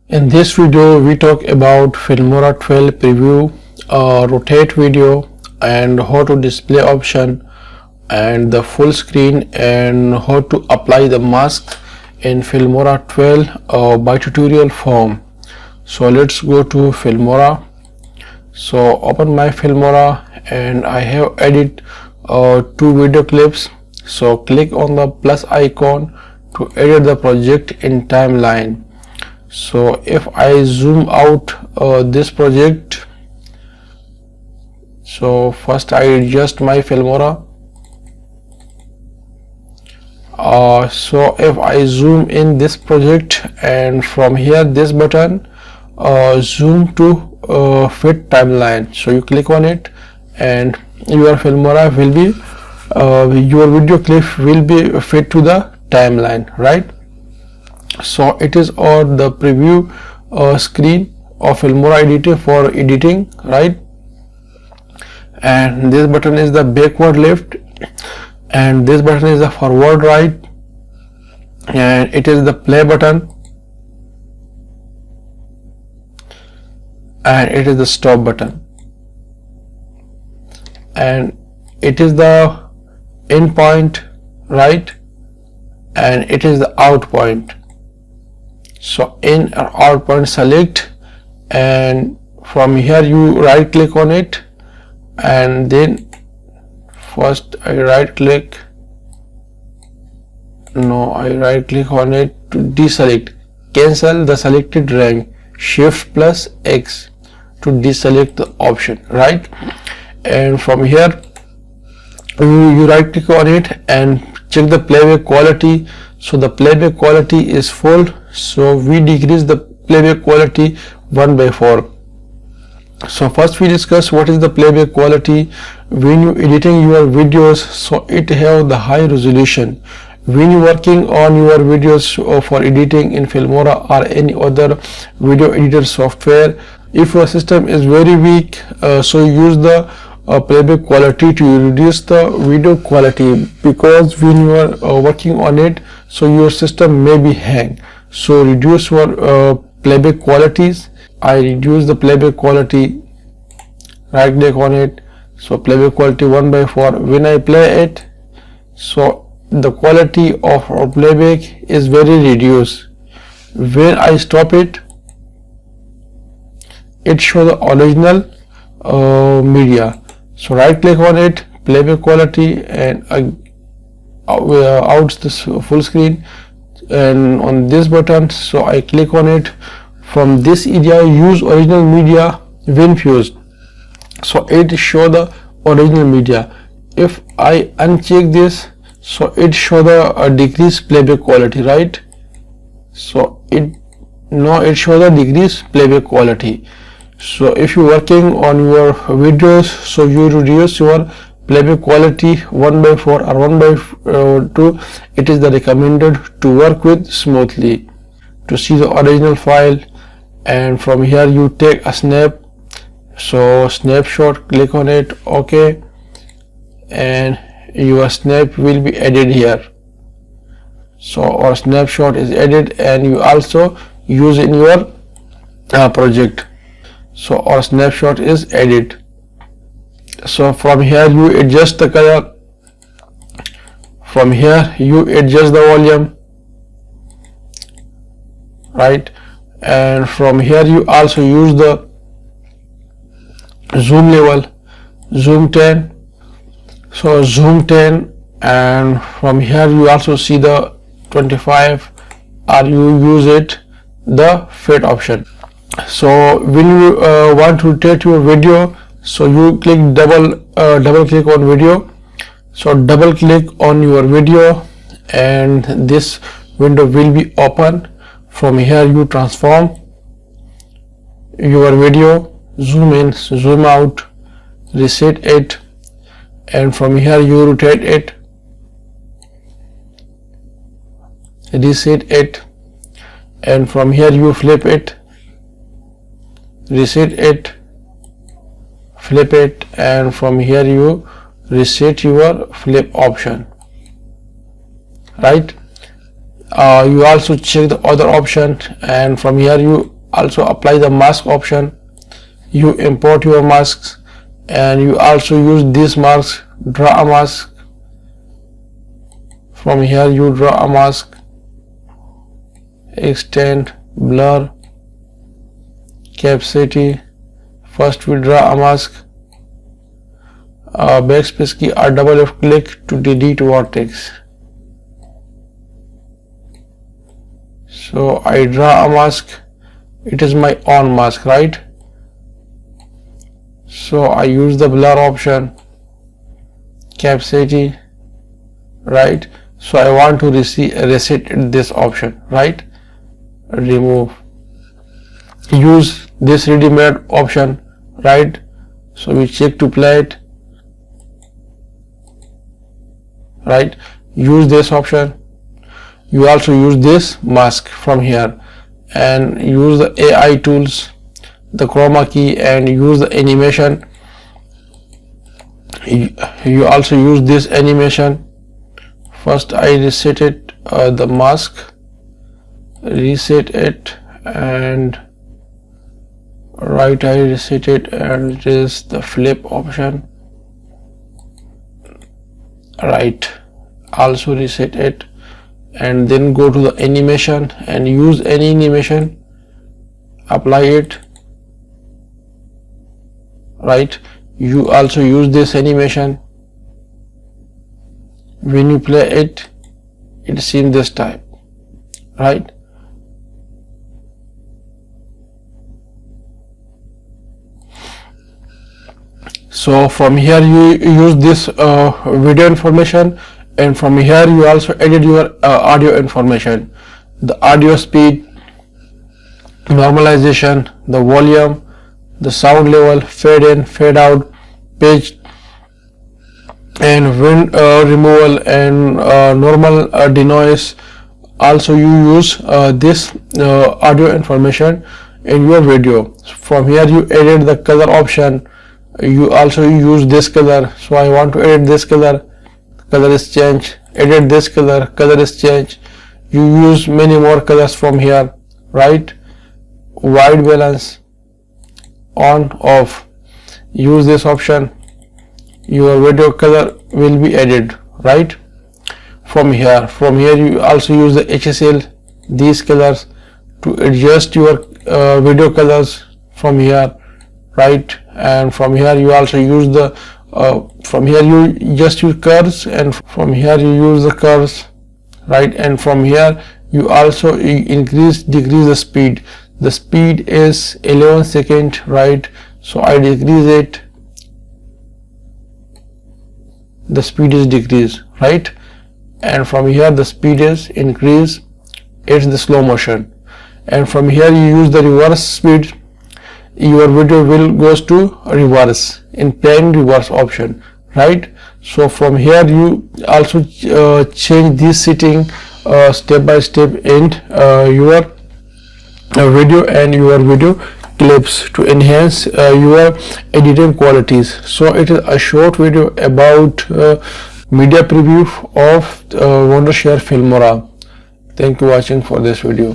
In this video, we talk about Filmora 12 preview, rotate video, and how to display option, and the full screen, and how to apply the mask in Filmora 12 by tutorial form. So let's go to Filmora. So open my Filmora, and I have added two video clips. So click on the plus icon to edit the project in timeline. So if I zoom out this project, so first I adjust my Filmora. So if I zoom in this project, and from here this button, zoom to fit timeline, so you click on it and your Filmora will be your video clip will be fit to the timeline, right? So it is on the preview screen of Filmora editor for editing, right? And this button is the backward left, and this button is the forward right, and it is the play button, and it is the stop button, and it is the in point, right? And it is the out point. So in or out point select, and from here you right click on it, and then first I right click on it to deselect, cancel the selected rank, shift plus X to deselect the option, right? And from here you right click on it and check the playback quality. So the playback quality is full, so we decrease the playback quality 1/4. So first we discuss what is the playback quality. When you editing your videos, so it have the high resolution. When you working on your videos for editing in Filmora or any other video editor software, if your system is very weak, so use the playback quality to reduce the video quality, because when you are working on it, so your system may be hang. So reduce your playback qualities. I reduce the playback quality, right click on it, so playback quality 1/4. When I play it, so the quality of our playback is very reduced. When I stop it, it shows the original media. So right click on it, playback quality, and out this full screen, and on this button, so I click on it. From this area, use original media when fused, so it show the original media. If I uncheck this, so it show the decreased playback quality, right? So it show the decreased playback quality. So if you're working on your videos, so you reduce your playback quality 1/4 or 1/2, it is the recommended to work with smoothly. To see the original file, and from here you take a snap, so snapshot, click on it, okay, and your snap will be added here. So our snapshot is added, and you also use in your project. So our snapshot is added. So from here you adjust the color, from here you adjust the volume, right? And from here you also use the zoom level, zoom 10, so zoom 10, and from here you also see the 25, or you use it the fit option. So when you want to rotate your video, so you click double click on video, so double click on your video, and this window will be open. From here you transform your video, zoom in, zoom out, reset it, and from here you rotate it, reset it, and from here you flip it, reset it, flip it, and from here you reset your flip option, right? You also check the other option, and from here you also apply the mask option. You import your masks, and you also use these masks. Draw a mask. From here you draw a mask, extend, blur, capacity. First we draw a mask, backspace key or double left click to delete vertex. So I draw a mask, it is my own mask, right? So I use the blur option, capacity, right? So I want to reset this option, right? Remove, use this ready-made option, right? So we check to play it, right? Use this option. You also use this mask from here, and use the AI tools, the chroma key, and use the animation. You also use this animation. First I reset it, the mask, reset it, and right I reset it, and it is the flip option, right, also reset it, and then go to the animation and use any animation, apply it, right? You also use this animation. When you play it, it seems this type, right? So from here you use this video information, and from here you also edit your audio information, the audio speed, normalization, the volume, the sound level, fade in, fade out, pitch, and wind removal, and normal denoise. Also you use this audio information in your video. From here you edit the color option. You also use this color. So I want to edit this color, color is changed. Edit this color, color is changed. You use many more colors from here, right? White balance, on, off. Use this option, your video color will be added, right? From here you also use the HSL, these colors, to adjust your video colors from here, right? And from here you also use the from here you just use curves, and from here you use the curves, right? And from here you also increase, decrease the speed. The speed is 11 seconds, right? So I decrease it, the speed is decreased, right? And from here the speed is increased, it's the slow motion. And from here you use the reverse speed, your video will goes to reverse, in plain reverse option, right? So from here you also change this setting step by step in your video and your video clips to enhance your editing qualities. So it is a short video about media preview of wondershare Filmora. Thank you for watching for this video.